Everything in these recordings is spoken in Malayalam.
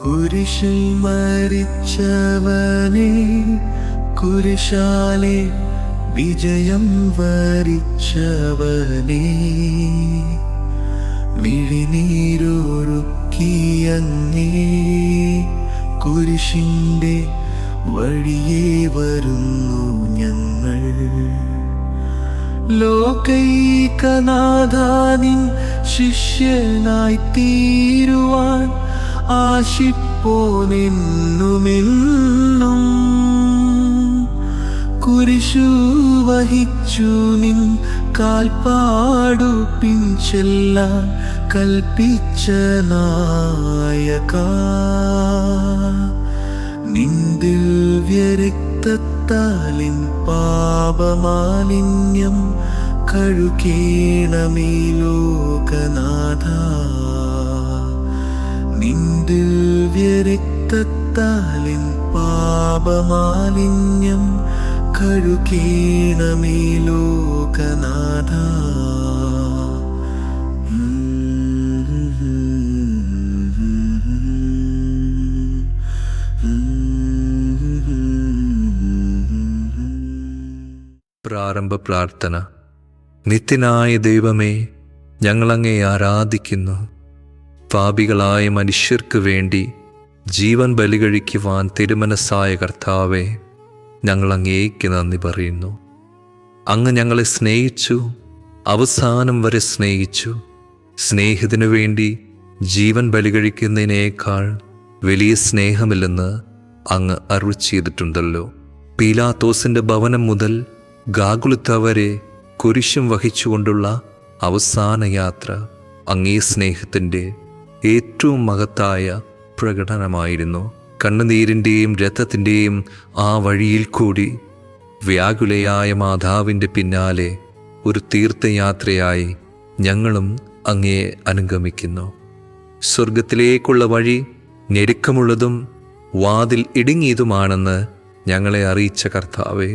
കുരിശിൽ മരിച്ചവനെ, കുരിശാലെ വിജയം വരിച്ചവനെ, മിഴിനീരൊഴുക്കിയങ്ങേ കുരിശിൻ്റെ വഴിയേ വരുന്നു ഞങ്ങൾ. ലോകൈകനാഥാനിൻ ശിഷ്യനായി തീരുവാൻ ആശിപ്പോനെന്നുമെന്നും. കുരിശു വഹിച്ചു നിൻ കാൽപ്പാടു പിൻചെല്ലാൻ കൽപ്പിച്ച നായക, നിൻ ദിവ്യരക്തത്താലിൻ പാപമാലിന്യം കഴുകേണമേ ലോകനാഥ. നിൻ ദിവ്യരക്തത്താലിൻ പാപമാലിന്യം കഴുകേണമേ ലോകനാഥ. പ്രാരംഭ പ്രാർത്ഥന. നിത്യനായ ദൈവമേ, ഞങ്ങളങ്ങേ ആരാധിക്കുന്നു. പാപികളായ മനുഷ്യർക്ക് വേണ്ടി ജീവൻ ബലികഴിക്കുവാൻ തിരുമനസ്സായ കർത്താവേ, ഞങ്ങളങ്ങേക്ക് നന്ദി പറയുന്നു. അങ്ങ് ഞങ്ങളെ സ്നേഹിച്ചു, അവസാനം വരെ സ്നേഹിച്ചു. സ്നേഹത്തിനു വേണ്ടി ജീവൻ ബലികഴിക്കുന്നതിനേക്കാൾ വലിയ സ്നേഹമില്ലെന്ന് അങ്ങ് അരുളി ചെയ്തിട്ടുണ്ടല്ലോ. പീലാത്തോസിൻ്റെ ഭവനം മുതൽ ഗാഗുൽത്ത വരെ കുരിശും വഹിച്ചുകൊണ്ടുള്ള അവസാന യാത്ര അങ്ങേ സ്നേഹത്തിൻ്റെ ഏറ്റവും മഹത്തായ പ്രകടനമായിരുന്നു. കണ്ണുനീരിൻ്റെയും രക്തത്തിൻ്റെയും ആ വഴിയിൽ കൂടി വ്യാകുലയായ മാതാവിൻ്റെ പിന്നാലെ ഒരു തീർത്ഥയാത്രയായി ഞങ്ങളും അങ്ങയെ അനുഗമിക്കുന്നു. സ്വർഗത്തിലേക്കുള്ള വഴി ഞെരുക്കമുള്ളതും വാതിൽ ഇടുങ്ങിയതുമാണെന്ന് ഞങ്ങളെ അറിയിച്ച കർത്താവേ,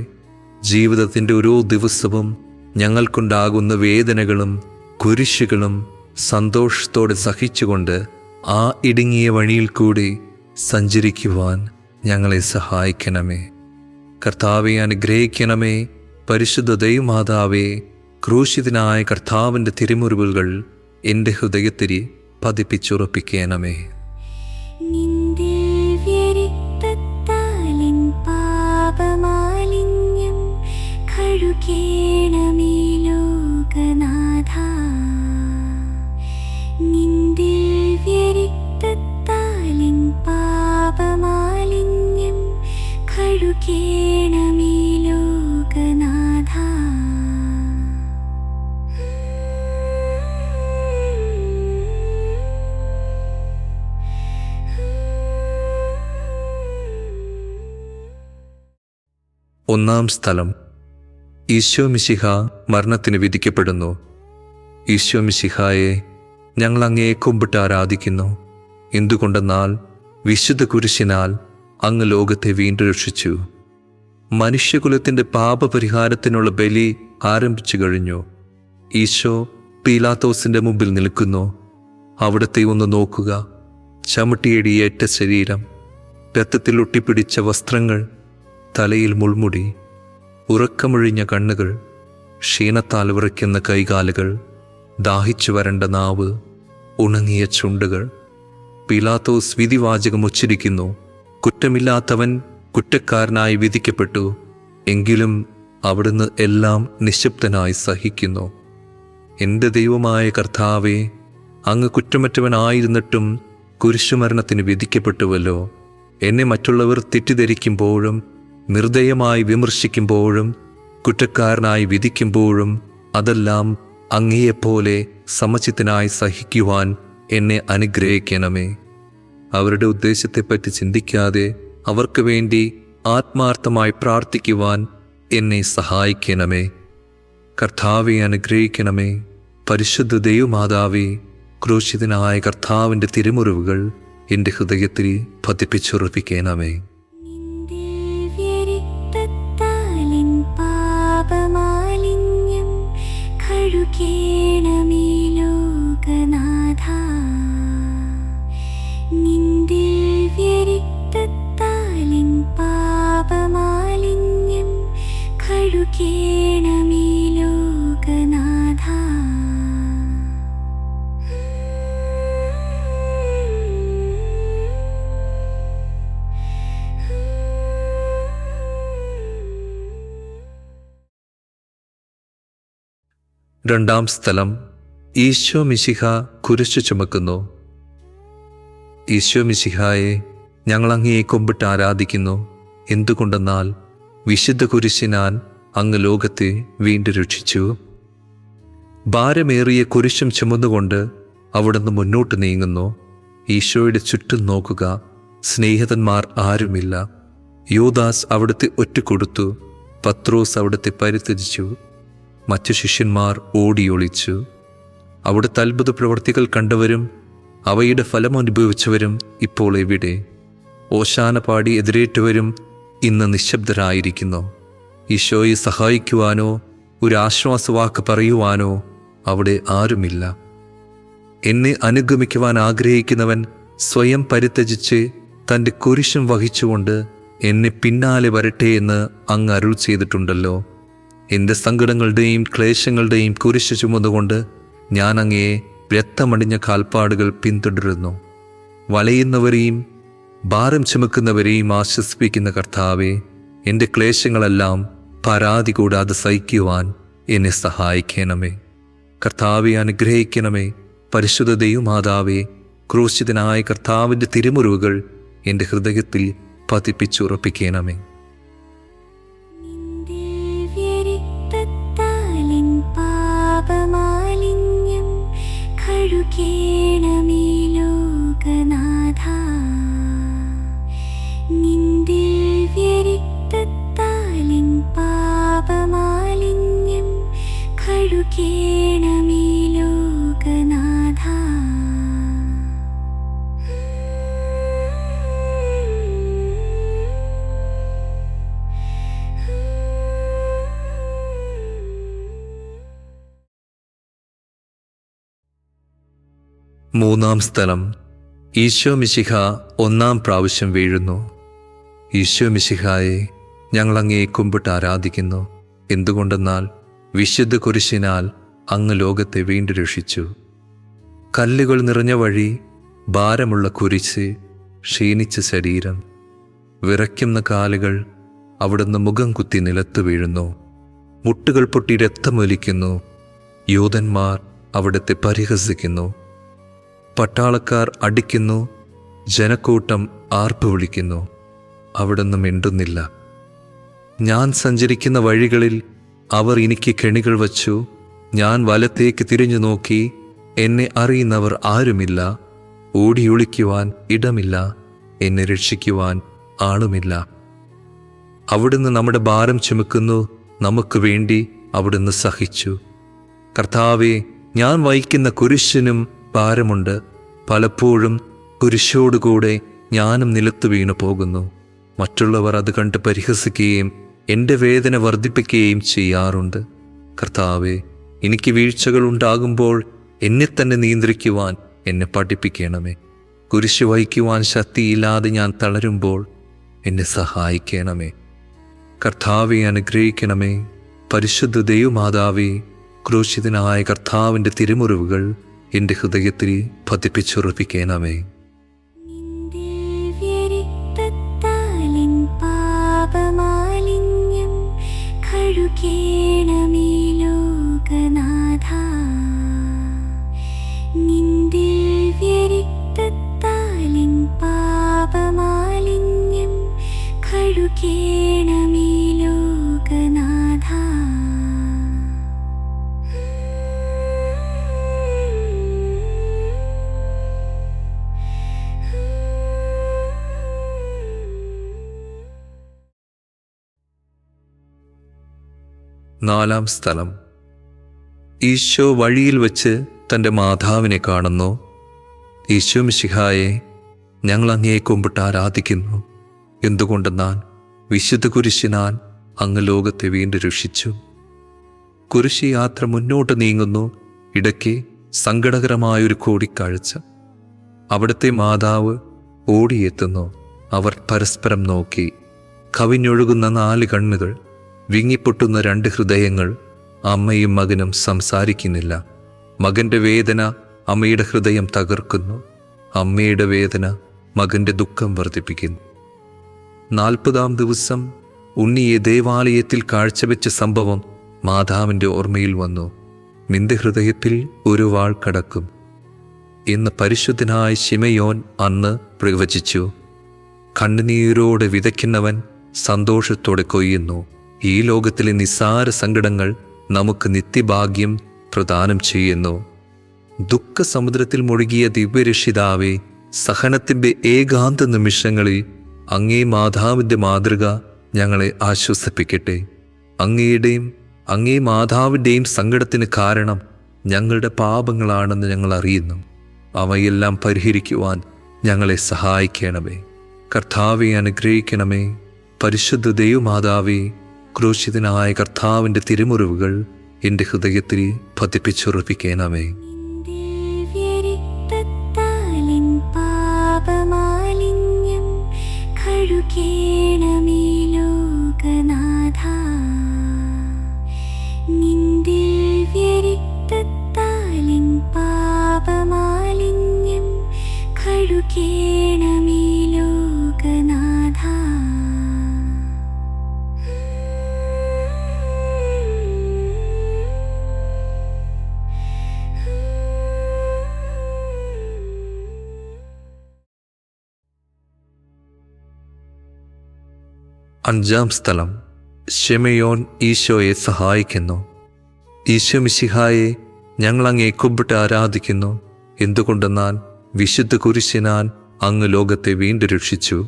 ജീവിതത്തിൻ്റെ ഓരോ ദിവസവും ഞങ്ങൾക്കുണ്ടാകുന്ന വേദനകളും കുരിശുകളും സന്തോഷത്തോടെ സഹിച്ചുകൊണ്ട് ആ ഇടുങ്ങിയ വഴിയിൽ കൂടി സഞ്ചരിക്കുവാൻ ഞങ്ങളെ സഹായിക്കണമേ. കർത്താവെ അനുഗ്രഹിക്കണമേ. പരിശുദ്ധ ദൈവമാതാവേ, ക്രൂശിതനായ കർത്താവിൻ്റെ തിരുമുറിവുകൾ എൻ്റെ ഹൃദയത്തിൽ പതിപ്പിച്ചുറപ്പിക്കണമേ. കഴുകേണമേ ലോകനാഥ, നിൻ ദിവ്യരക്തത്താലിൻ പാപമാലിന്യം കഴുകേണമേ ലോകനാഥ. ഒന്നാം സ്ഥലം. ഈശോ മിശിഹ മരണത്തിന് വിധിക്കപ്പെടുന്നു. ഈശോ മിശിഹായെ ഞങ്ങൾ അങ്ങയെ കുമ്പിട്ട് ആരാധിക്കുന്നു. എന്തുകൊണ്ടെന്നാൽ വിശുദ്ധ കുരിശിനാൽ അങ്ങ് ലോകത്തെ വീണ്ടും രക്ഷിച്ചു. മനുഷ്യകുലത്തിൻ്റെ പാപപരിഹാരത്തിനുള്ള ബലി ആരംഭിച്ചു കഴിഞ്ഞു. ഈശോ പീലാത്തോസിൻ്റെ മുമ്പിൽ നിൽക്കുന്നു. അവിടത്തെ ഒന്ന് നോക്കുക. ചവിട്ടിയടിയേറ്റ ശരീരം, രക്തത്തിൽ ഒട്ടിപ്പിടിച്ച വസ്ത്രങ്ങൾ, തലയിൽ മുൾമുടി, ഉറക്കമൊഴിഞ്ഞ കണ്ണുകൾ, ക്ഷീണത്താൽ വിറയ്ക്കുന്ന കൈകാലുകൾ, ദാഹിച്ചു വരണ്ട നാവ്, ഉണങ്ങിയ ചുണ്ടുകൾ. പീലാത്തോസ് വിധിവാചകം ഉച്ചരിക്കുന്നു. കുറ്റമില്ലാത്തവൻ കുറ്റക്കാരനായി വിധിക്കപ്പെട്ടു. എങ്കിലും അവിടുന്ന് എല്ലാം നിശബ്ദനായി സഹിക്കുന്നു. എൻ്റെ ദൈവമായ കർത്താവേ, അങ്ങ് കുറ്റമറ്റവനായിരുന്നിട്ടും കുരിശുമരണത്തിന് വിധിക്കപ്പെട്ടുവല്ലോ. എന്നെ മറ്റുള്ളവർ തെറ്റിദ്ധരിക്കുമ്പോഴും നിർദ്ദയമായി വിമർശിക്കുമ്പോഴും കുറ്റക്കാരനായി വിധിക്കുമ്പോഴും അതെല്ലാം അങ്ങയെപ്പോലെ സമചിത്തനായി സഹിക്കുവാൻ എന്നെ അനുഗ്രഹിക്കണമേ. അവരുടെ ഉദ്ദേശത്തെപ്പറ്റി ചിന്തിക്കാതെ അവർക്ക് വേണ്ടി ആത്മാർത്ഥമായി പ്രാർത്ഥിക്കുവാൻ എന്നെ സഹായിക്കണമേ. കർത്താവെ അനുഗ്രഹിക്കണമേ. പരിശുദ്ധ ദൈവമാതാവേ, ക്രൂശിതനായ കർത്താവിൻ്റെ തിരുമുറിവുകൾ എൻ്റെ ഹൃദയത്തിൽ പതിപ്പിച്ചുറപ്പിക്കണമേ. പാപമാലിന്യം കഴുകേണമേ ലോകനാഥ, നിൻ രണ്ടാം സ്ഥലം, ഈശോ മിശിഹ കുരിശു ചുമക്കുന്നു. ഈശോ മിശിഹായെ, ഞങ്ങൾ അങ്ങയെ കുമ്പിട്ട് ആരാധിക്കുന്നു. എന്തുകൊണ്ടെന്നാൽ വിശുദ്ധ കുരിശിനാൽ അങ്ങ് ലോകത്തെ വീണ്ടും രക്ഷിച്ചു. ഭാരമേറിയ കുരിശും ചുമന്നുകൊണ്ട് അവിടുന്ന് മുന്നോട്ട് നീങ്ങുന്നു. ഈശോയുടെ ചുറ്റും നോക്കുക, സ്നേഹിതന്മാർ ആരുമില്ല. യൂദാസ് അവിടുത്തെ ഒറ്റുകൊടുത്തു. പത്രോസ് അവിടുത്തെ പരിത്യജിച്ചു. മറ്റു ശിഷ്യന്മാർ ഓടിയൊളിച്ചു. അവിടുത്തെ അത്ഭുത പ്രവർത്തികൾ കണ്ടവരും അവയുടെ ഫലം അനുഭവിച്ചവരും ഇപ്പോൾ എവിടെ? ഓശാന പാടി എതിരേറ്റവരും ഇന്ന് നിശബ്ദരായിരിക്കുന്നു. ഈശോയെ സഹായിക്കുവാനോ ഒരു ആശ്വാസവാക്ക് പറയുവാനോ അവിടെ ആരുമില്ല. എന്നെ അനുഗമിക്കുവാൻ ആഗ്രഹിക്കുന്നവൻ സ്വയം പരിത്യജിച്ച് തൻ്റെ കുരിശും വഹിച്ചുകൊണ്ട് എന്നെ പിന്നാലെ വരട്ടെ എന്ന് അങ്ങ് അരുൾ ചെയ്തിട്ടുണ്ടല്ലോ. എൻ്റെ സങ്കടങ്ങളുടെയും ക്ലേശങ്ങളുടെയും കുരിശ് ചുമന്നുകൊണ്ട് ഞാൻ അങ്ങയെ രക്തമണിഞ്ഞ കാൽപ്പാടുകൾ പിന്തുടരുന്നു. വലയുന്നവരെയും ഭാരം ചുമക്കുന്നവരെയും ആശ്വസിപ്പിക്കുന്ന കർത്താവെ, എൻ്റെ ക്ലേശങ്ങളെല്ലാം പരാതി കൂടാതെ സഹിക്കുവാൻ എന്നെ സഹായിക്കണമേ. കർത്താവെ, അനുഗ്രഹിക്കണമേ. പരിശുദ്ധ ദൈവമാതാവേ, ക്രൂശിതനായ കർത്താവിൻ്റെ തിരുമുറിവുകൾ എൻ്റെ ഹൃദയത്തിൽ പതിപ്പിച്ചുറപ്പിക്കണമേ. ദിവ്യരക്തത്താലിൻ പാപമാലിന്യം കഴുകേണമേ ലോകനാഥാ. നിൻ ദിവ്യരക്തത്താലിൻ പാപമാലിന്യം കഴുകേണമേ ലോകനാഥാ. മൂന്നാം സ്ഥലം, ഈശോ മിശിഹ ഒന്നാം പ്രാവശ്യം വീഴുന്നു. ഈശോ മിശിഹായെ, ഞങ്ങൾ അങ്ങയെ കുമ്പിട്ട് ആരാധിക്കുന്നു. എന്തുകൊണ്ടെന്നാൽ വിശുദ്ധ കുരിശിനാൽ അങ്ങ് ലോകത്തെ വീണ്ടും രക്ഷിച്ചു. കല്ലുകൾ നിറഞ്ഞ വഴി, ഭാരമുള്ള കുരിശ്, ക്ഷീണിച്ച ശരീരം, വിറയ്ക്കുന്ന കാലുകൾ, അവിടുന്ന് മുഖം കുത്തി നിലത്ത് വീഴുന്നു. മുട്ടുകൾ പൊട്ടി രക്തമൊലിക്കുന്നു. യൂതന്മാർ അവിടുത്തെ പരിഹസിക്കുന്നു. പട്ടാളക്കാർ അടിക്കുന്നു. ജനക്കൂട്ടം ആർപ്പ് വിളിക്കുന്നു. അവിടുന്ന് മിണ്ടുന്നില്ല. ഞാൻ സഞ്ചരിക്കുന്ന വഴികളിൽ അവർ എനിക്ക് കെണികൾ വച്ചു. ഞാൻ വലത്തേക്ക് തിരിഞ്ഞു നോക്കി. എന്നെ അറിയുന്നവർ ആരുമില്ല. ഓടിയൊളിക്കുവാൻ ഇടമില്ല. എന്നെ രക്ഷിക്കുവാൻ ആളുമില്ല. അവിടുന്ന് നമ്മുടെ ഭാരം ചുമക്കുന്നു. നമുക്ക് വേണ്ടി അവിടുന്ന് സഹിച്ചു. കർത്താവെ, ഞാൻ വഹിക്കുന്ന കുരിശിനും ഭാരമുണ്ട്. പലപ്പോഴും കുരിശോടുകൂടെ ഞാനും നിലത്തു വീണു പോകുന്നു. മറ്റുള്ളവർ അത് കണ്ട് പരിഹസിക്കുകയും എൻ്റെ വേദന വർദ്ധിപ്പിക്കുകയും ചെയ്യാറുണ്ട്. കർത്താവെ, എനിക്ക് വീഴ്ചകൾ ഉണ്ടാകുമ്പോൾ എന്നെ തന്നെ നിയന്ത്രിക്കുവാൻ എന്നെ പഠിപ്പിക്കണമേ. കുരിശ് വഹിക്കുവാൻ ശക്തിയില്ലാതെ ഞാൻ തളരുമ്പോൾ എന്നെ സഹായിക്കണമേ. കർത്താവെ, അനുഗ്രഹിക്കണമേ. പരിശുദ്ധ ദൈവമാതാവേ, ക്രൂശിതനായ കർത്താവിൻ്റെ തിരുമുറിവുകൾ എൻ്റെ ഹൃദയത്തിൽ പതിപ്പിച്ചുറപ്പിക്കണമേ. ദിവ്യരക്തത്താലിൻ പാപമാലിന്യം കഴുകേണമേ ലോകനാഥാ. നിൻ ദിവ്യരക്തത്താലിൻ പാപമാലിന്യം കഴുകേണമേ ലോകനാഥാ. നാലാം സ്ഥലം, ഈശോ വഴിയിൽ വച്ച് തൻ്റെ മാതാവിനെ കാണുന്നു. ഈശോ മിശിഹായെ, ഞങ്ങൾ അങ്ങയെ കുമ്പിട്ട് ആരാധിക്കുന്നു. എന്തുകൊണ്ടെന്നാൽ വിശുദ്ധ കുരിശിനാൽ അങ്ങ് ലോകത്തെ വീണ്ടും രക്ഷിച്ചു. കുരിശ് യാത്ര മുന്നോട്ട് നീങ്ങുന്നു. ഇടയ്ക്ക് സങ്കടകരമായൊരു കൂടിക്കാഴ്ച. അവിടുത്തെ മാതാവ് ഓടിയെത്തുന്നു. അവർ പരസ്പരം നോക്കി. കവിഞ്ഞൊഴുകുന്ന 4 കണ്ണുകൾ, വിങ്ങിപ്പൊട്ടുന്ന 2 ഹൃദയങ്ങൾ. അമ്മയും മകനും സംസാരിക്കുന്നില്ല. മകൻ്റെ വേദന അമ്മയുടെ ഹൃദയം തകർക്കുന്നു. അമ്മയുടെ വേദന മകൻ്റെ ദുഃഖം വർദ്ധിപ്പിക്കുന്നു. 40-ാം ദിവസം ഉണ്ണിയെ ദേവാലയത്തിൽ കാഴ്ചവെച്ച സംഭവം മാതാവിൻ്റെ ഓർമ്മയിൽ വന്നു. നിന്റെ ഹൃദയത്തിൽ ഒരു വാൾ കടക്കും എന്ന് പരിശുദ്ധനായ ശിമയോൻ അന്ന് പ്രവചിച്ചു. കണ്ണുനീരോടെ വിതയ്ക്കുന്നവൻ സന്തോഷത്തോടെ കൊയ്യുന്നു. ഈ ലോകത്തിലെ നിസ്സാര സങ്കടങ്ങൾ നമുക്ക് നിത്യഭാഗ്യം പ്രദാനം ചെയ്യുന്നു. ദുഃഖസമുദ്രത്തിൽ മുഴുകിയ ദിവ്യരക്ഷിതാവേ, സഹനത്തിൻ്റെ ഏകാന്ത നിമിഷങ്ങളിൽ അങ്ങേ മാതാവിൻ്റെ മാതൃക ഞങ്ങളെ ആശ്വസിപ്പിക്കട്ടെ. അങ്ങേ മാതാവിൻ്റെയും സങ്കടത്തിന് കാരണം ഞങ്ങളുടെ പാപങ്ങളാണെന്ന് ഞങ്ങൾ അറിയുന്നു. അവയെല്ലാം പരിഹരിക്കുവാൻ ഞങ്ങളെ സഹായിക്കണമേ. കർത്താവെ അനുഗ്രഹിക്കണമേ. പരിശുദ്ധ ദൈവമാതാവേ, ക്രൂശിതനായ കർത്താവിൻ്റെ തിരുമുറിവുകൾ എൻ്റെ ഹൃദയത്തിൽ പതിപ്പിച്ചുറപ്പിക്കണമേ. ദിവ്യരക്തത്താലിൻ പാപമാലിന്യം കഴുകേണമേ ലോകനാഥാ. നിൻ ദിവ്യരക്തത്താലിൻ പാപമാലിന്യം കഴുകേണമേ ലോകനാഥാ. അഞ്ചാം സ്ഥലം. ശിമയോൻ ഈശോയെ സഹായിക്കുന്നു. ഈശോ മിശിഹായെ, ഞങ്ങൾ അങ്ങേ കുമ്പിട്ട് ആരാധിക്കുന്നു. എന്തുകൊണ്ടെന്നാൽ വിശുദ്ധ കുരിശിനാൽ അങ്ങ് ലോകത്തെ വീണ്ടും രക്ഷിച്ചു.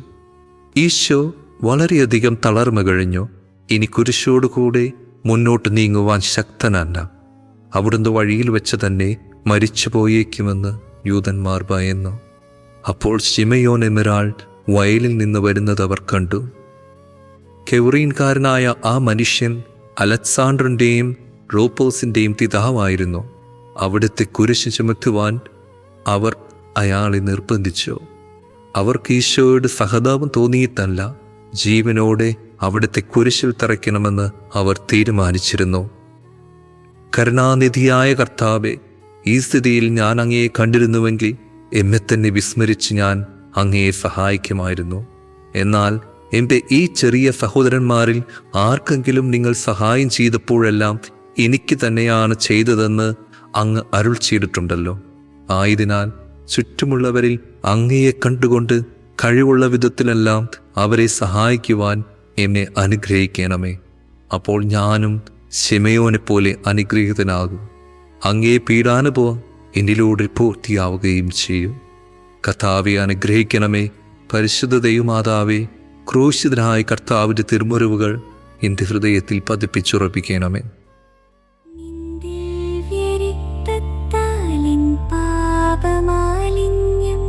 ഈശോ വളരെയധികം തളർമ കഴിഞ്ഞു. ഇനി കുരിശോടുകൂടെ മുന്നോട്ട് നീങ്ങുവാൻ ശക്തനല്ല. അവിടുന്ന് വഴിയിൽ വെച്ച് തന്നെ മരിച്ചു പോയേക്കുമെന്ന് യൂതന്മാർ ഭയന്നു. അപ്പോൾ ശിമയോൻ എന്നൊരാൾ വയലിൽ നിന്ന് വരുന്നത് അവർ കണ്ടു. കെവറീൻകാരനായ ആ മനുഷ്യൻ അലക്സാണ്ടറിൻ്റെയും റോപ്പോസിൻ്റെയും പിതാവായിരുന്നു. അവിടുത്തെ കുരിശ് ചുമത്തുവാൻ അവർ അയാളെ നിർബന്ധിച്ചു. അവർക്ക് ഈശോയോട് സഹതാപം തോന്നിയിട്ടല്ല, ജീവനോടെ അവിടുത്തെ കുരിശിൽ തറയ്ക്കണമെന്ന് അവർ തീരുമാനിച്ചിരുന്നു. കരുണാനിധിയായ കർത്താവേ, ഈ സ്ഥിതിയിൽ ഞാൻ അങ്ങയെ കണ്ടിരുന്നുവെങ്കിൽ എന്നെ തന്നെ വിസ്മരിച്ച് ഞാൻ അങ്ങയെ സഹായിക്കുമായിരുന്നു. എന്നാൽ എൻ്റെ ഈ ചെറിയ സഹോദരന്മാരിൽ ആർക്കെങ്കിലും നിങ്ങൾ സഹായം ചെയ്തപ്പോഴെല്ലാം എനിക്ക് തന്നെയാണ് ചെയ്തതെന്ന് അങ്ങ് അരുൾ ചെയ്തിട്ടുണ്ടല്ലോ. ആയതിനാൽ ചുറ്റുമുള്ളവരിൽ അങ്ങയെ കണ്ടുകൊണ്ട് കഴിവുള്ള വിധത്തിലെല്ലാം അവരെ സഹായിക്കുവാൻ എന്നെ അനുഗ്രഹിക്കണമേ. അപ്പോൾ ഞാനും ശിമയോനെ പോലെ അനുഗ്രഹീതനാകും. അങ്ങേ പീഡാനുഭവം എന്നിലൂടെ പൂർത്തിയാവുകയും ചെയ്യും. കർത്താവെ അനുഗ്രഹിക്കണമേ. പരിശുദ്ധ ദൈവമാതാവേ, ക്രൂശിതനായ കർത്താവിൻ്റെ തിരുമുറിവുകൾ എൻ്റെ ഹൃദയത്തിൽ പതിപ്പിച്ചുറപ്പിക്കണമേ. ദിവ്യരക്തത്താലിൻ പാപമാലിന്യം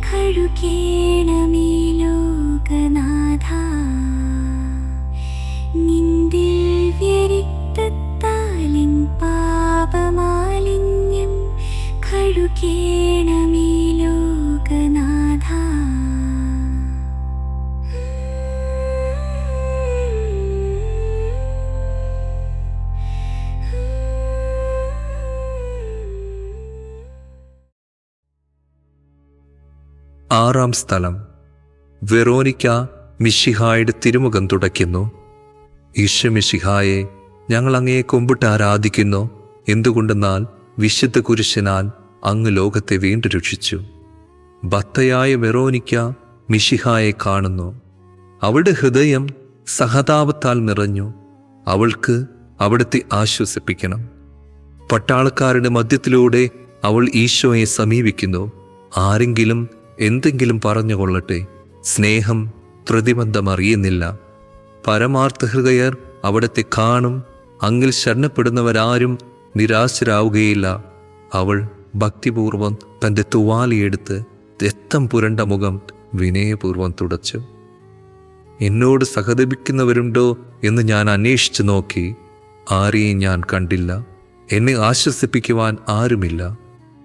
കഴുകേണമേ ലോകനാഥാ. നിൻ ദിവ്യരക്തത്താലിൻ പാപമാലിന്യം കഴുകേണമേ ലോകനാഥാ. ആറാം സ്ഥലം. വെറോനിക്ക മിശിഹായുടെ തിരുമുഖം തുടയ്ക്കുന്നു. ഈശോ മിശിഹായെ, ഞങ്ങൾ അങ്ങയെ കുമ്പിട്ട് ആരാധിക്കുന്നു. എന്തുകൊണ്ടെന്നാൽ വിശുദ്ധ കുരിശിനാൽ അങ്ങ് ലോകത്തെ വീണ്ടും രക്ഷിച്ചു. ഭക്തയായ വെറോനിക്ക മിശിഹായെ കാണുന്നു. അവളുടെ ഹൃദയം സഹതാപത്താൽ നിറഞ്ഞു. അവൾക്ക് അവിടുത്തെ ആശ്വസിപ്പിക്കണം. പട്ടാളക്കാരുടെ മധ്യത്തിലൂടെ അവൾ ഈശോയെ സമീപിക്കുന്നു. ആരെങ്കിലും എന്തെങ്കിലും പറഞ്ഞുകൊള്ളട്ടെ, സ്നേഹം പ്രതിബന്ധം അറിയുന്നില്ല. പരമാർത്ഥ ഹൃദയർ അവിടത്തെ കാണും. അങ്ങിൽ ശരണപ്പെടുന്നവരാരും നിരാശരാവുകയില്ല. അവൾ ഭക്തിപൂർവം തൻ്റെ തുവാലിയെടുത്ത് രക്തം പുരണ്ട മുഖം വിനയപൂർവം തുടച്ചു. എന്നോട് സഹതപിക്കുന്നവരുണ്ടോ എന്ന് ഞാൻ അന്വേഷിച്ചു നോക്കി. ആരെയും ഞാൻ കണ്ടില്ല. എന്നെ ആശ്വസിപ്പിക്കുവാൻ ആരുമില്ല.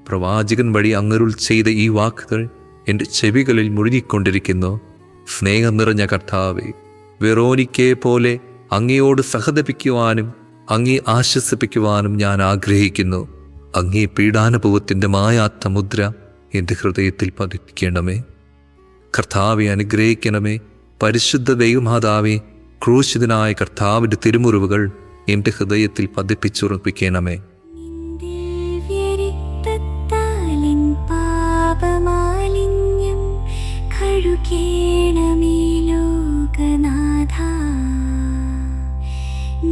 പ്രവാചകൻ വഴി അങ്ങരുൾ ചെയ്ത ഈ വാക്കുകൾ എൻ്റെ ചെവികളിൽ മുഴുകിക്കൊണ്ടിരിക്കുന്നു. സ്നേഹം നിറഞ്ഞ കർത്താവേ, വെറോനിക്കയെ പോലെ അങ്ങയോട് സഹതപിക്കുവാനും അങ്ങേ ആശ്വസിപ്പിക്കുവാനും ഞാൻ ആഗ്രഹിക്കുന്നു. അങ്ങേ പീഡാനുഭവത്തിൻ്റെ മായാത്ത മുദ്ര എൻ്റെ ഹൃദയത്തിൽ പതിപ്പിക്കണമേ. കർത്താവെ അനുഗ്രഹിക്കണമേ. പരിശുദ്ധ ദൈവമാതാവേ, ക്രൂശിതനായ കർത്താവിൻ്റെ തിരുമുറിവുകൾ എൻ്റെ ഹൃദയത്തിൽ പതിപ്പിച്ചുറപ്പിക്കണമേ. നിൻ കഴുകേണമേ ലോകനാഥ.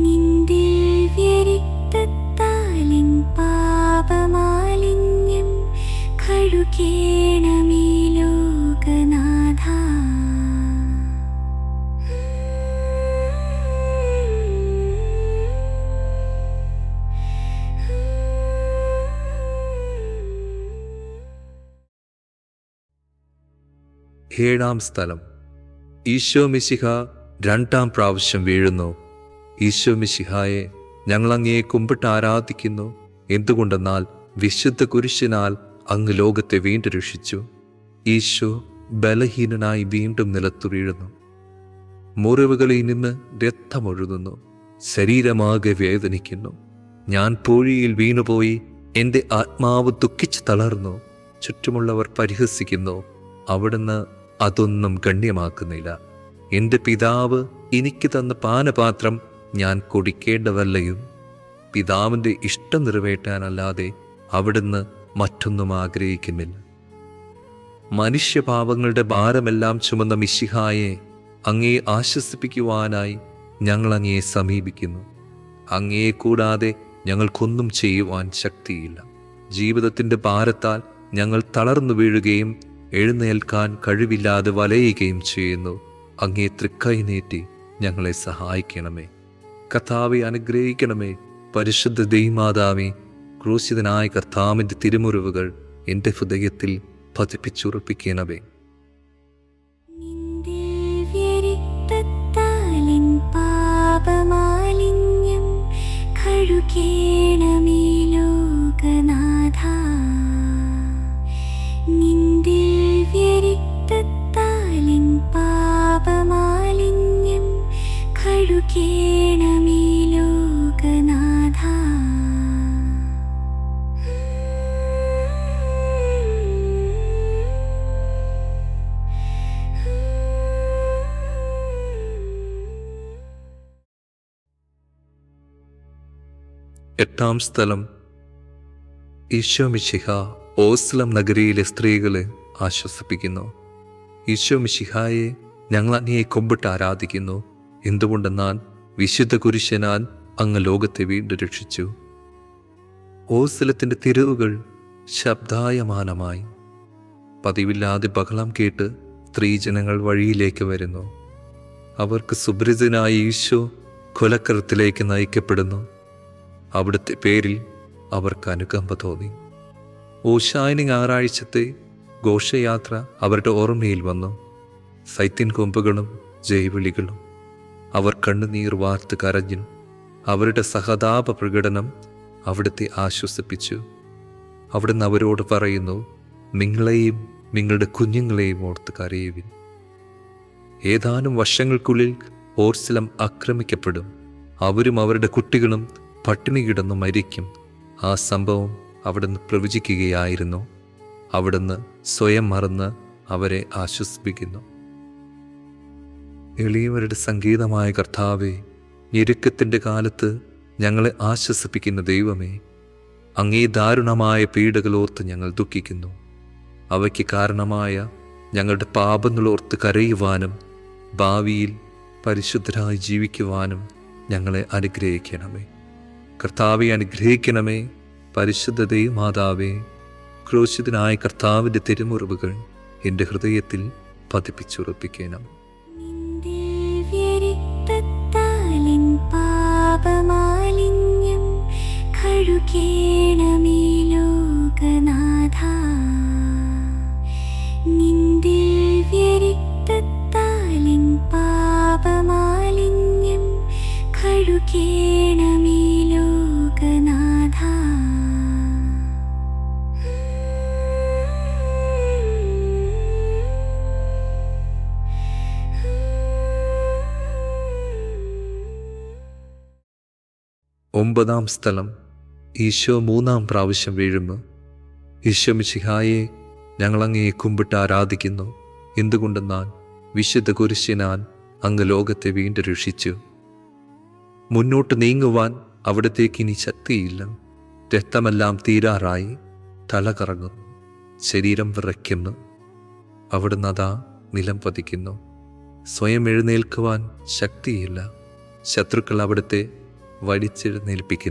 നിൻ ദിവ്യരക്തത്താലിൻ പാപമാലിന്യം കഴുകേണമേ ലോകനാഥ. ഏഴാം സ്ഥലം. ഈശോ മിശിഹ രണ്ടാം പ്രാവശ്യം വീഴുന്നു. ഈശോ മിശിഹായെ ഞങ്ങൾ അങ്ങയെ കുമ്പിട്ട് ആരാധിക്കുന്നു. എന്തുകൊണ്ടെന്നാൽ വിശുദ്ധ കുരിശിനാൽ അങ്ങ് ലോകത്തെ വീണ്ടും രക്ഷിച്ചു. ഈശോ ബലഹീനനായി വീണ്ടും നിലത്തു വീഴുന്നു. മുറിവുകളിൽ നിന്ന് രക്തമൊഴുകുന്നു. ശരീരമാകെ വേദനിക്കുന്നു. ഞാൻ പൂഴിയിൽ വീണുപോയി. എൻ്റെ ആത്മാവ് ദുഃഖിച്ച് തളർന്നു. ചുറ്റുമുള്ളവർ പരിഹസിക്കുന്നു. അവിടുന്ന് അതൊന്നും ഗണ്യമാക്കുന്നില്ല. എൻ്റെ പിതാവ് എനിക്ക് തന്ന പാനപാത്രം ഞാൻ കുടിക്കേണ്ടതല്ലയും. പിതാവിൻ്റെ ഇഷ്ടം നിറവേറ്റാനല്ലാതെ അവിടുന്ന് മറ്റൊന്നും ആഗ്രഹിക്കുന്നില്ല. മനുഷ്യപാപങ്ങളുടെ ഭാരമെല്ലാം ചുമന്ന മിശിഹായെ അങ്ങയെ ആശ്വസിപ്പിക്കുവാനായി ഞങ്ങൾ അങ്ങയെ സമീപിക്കുന്നു. അങ്ങയെ കൂടാതെ ഞങ്ങൾക്കൊന്നും ചെയ്യുവാൻ ശക്തിയില്ല. ജീവിതത്തിൻ്റെ ഭാരത്താൽ ഞങ്ങൾ തളർന്നു വീഴുകയും എഴുന്നേൽക്കാൻ കഴിവില്ലാതെ വലയുകയും ചെയ്യുന്നു. അങ്ങേ തൃക്കൈ നീട്ടി ഞങ്ങളെ സഹായിക്കണമേ. കർത്താവെ അനുഗ്രഹിക്കണമേ. പരിശുദ്ധ ദൈവമാതാവേ, ക്രൂശിതനായ കർത്താവിൻ്റെ തിരുമുറിവുകൾ എൻ്റെ ഹൃദയത്തിൽ പതിപ്പിച്ചുറപ്പിക്കണമേ. നിൻ ദിവ്യരക്തത്താലിൻ പാപമാലിന്യം കഴുകേണമേ ലോകനാഥ. നിൻ ദിവ്യരക്തത്താലിൻ പാപമാലിന്യം കഴുകേണമേ ലോകനാഥ. എട്ടാം സ്ഥലം. ഈശോ മിശിഹ ഓസ്ലം നഗരിയിലെ സ്ത്രീകളെ ആശ്വസിപ്പിക്കുന്നു. ഈശോ മിശിഹായെ ഞങ്ങൾ അങ്ങയെ കുമ്പിട്ട് ആരാധിക്കുന്നു. എന്തുകൊണ്ടെന്നാൽ വിശുദ്ധ കുരിശനാൽ അങ്ങ് ലോകത്തെ വീണ്ടും രക്ഷിച്ചു. ഓസ്ലത്തിൻ്റെ തെരുവുകൾ ശബ്ദായമാനമായി. പതിവില്ലാതെ ബഹളം കേട്ട് സ്ത്രീജനങ്ങൾ വഴിയിലേക്ക് വരുന്നു. അവർക്ക് സുപരിചിതനായ ഈശോ കൊലക്കരത്തിലേക്ക് നയിക്കപ്പെടുന്നു. അവിടുത്തെ പേരിൽ അവർക്ക് അനുകമ്പ തോന്നി. ഓശാന ഞായറാഴ്ചത്തെ ഘോഷയാത്ര അവരുടെ ഓർമ്മയിൽ വന്നു. സൈത്തിൻ കൊമ്പുകളും ജൈവിളികളും. അവർ കണ്ണുനീർ വാർത്ത് കരഞ്ഞു. അവരുടെ സഹതാപ പ്രകടനം അവിടുത്തെ ആശ്വസിപ്പിച്ചു. അവിടുന്ന് അവരോട് പറയുന്നു, നിങ്ങളെയും നിങ്ങളുടെ കുഞ്ഞുങ്ങളെയും ഓർത്ത് കരയുവിൻ. ഏതാനും വർഷങ്ങൾക്കുള്ളിൽ ഓർസ്ലം ആക്രമിക്കപ്പെടും. അവരും അവരുടെ കുട്ടികളും പട്ടിണി കിടന്നു മരിക്കും. ആ സംഭവം അവിടുന്ന് പ്രവചിക്കുകയായിരുന്നു. അവിടുന്ന് സ്വയം മറന്ന് അവരെ ആശ്വസിപ്പിക്കുന്നു. എളിയവരുടെ സംഗീതമായ കർത്താവേ, ഞെരുക്കത്തിൻ്റെ കാലത്ത് ഞങ്ങളെ ആശ്വസിപ്പിക്കുന്ന ദൈവമേ, അങ്ങേ ദാരുണമായ പീഡകളോർത്ത് ഞങ്ങൾ ദുഃഖിക്കുന്നു. അവയ്ക്ക് കാരണമായ ഞങ്ങളുടെ പാപങ്ങളോർത്ത് കരയുവാനും ഭാവിയിൽ പരിശുദ്ധരായി ജീവിക്കുവാനും ഞങ്ങളെ അനുഗ്രഹിക്കണമേ. കർത്താവെ അനുഗ്രഹിക്കണമേ. പരിശുദ്ധ ദൈവമാതാവേ, ക്രൂശിതനായ കർത്താവിൻ്റെ തിരുമുറിവുകൾ എൻ്റെ ഹൃദയത്തിൽ പതിപ്പിച്ചുറപ്പിക്കണം. നിൻ ദിവ്യരക്തത്താലിൻ പാപമാലിന്യം കഴുകേണമേ ലോകനാഥ. നിൻ ദിവ്യരക്തത്താലിൻ പാപമാലിന്യം കഴുകേണമേ ലോകനാഥ. ഒമ്പതാം സ്ഥലം. ഈശോ മൂന്നാം പ്രാവശ്യം വീഴുന്നു. ഈശോ മിശിഹായെ ഞങ്ങൾ അങ്ങയെ കുമ്പിട്ട് ആരാധിക്കുന്നു. എന്തുകൊണ്ടെന്നാൽ വിശുദ്ധ കുരിശിനാൽ അങ്ങ് ലോകത്തെ വീണ്ടും രക്ഷിച്ചു. മുന്നോട്ട് നീങ്ങുവാൻ അവിടത്തേക്ക് ഇനി ശക്തിയില്ല. രക്തമെല്ലാം തീരാറായി. തല കറങ്ങുന്നു. ശരീരം വിറയ്ക്കുന്നു. അവിടുന്ന് അതാ നിലം പതിക്കുന്നു. സ്വയം എഴുന്നേൽക്കുവാൻ ശക്തിയില്ല. ശത്രുക്കൾ അവിടുത്തെ വലിച്ചെഴുന്നേൽപ്പിക്കുന്നു.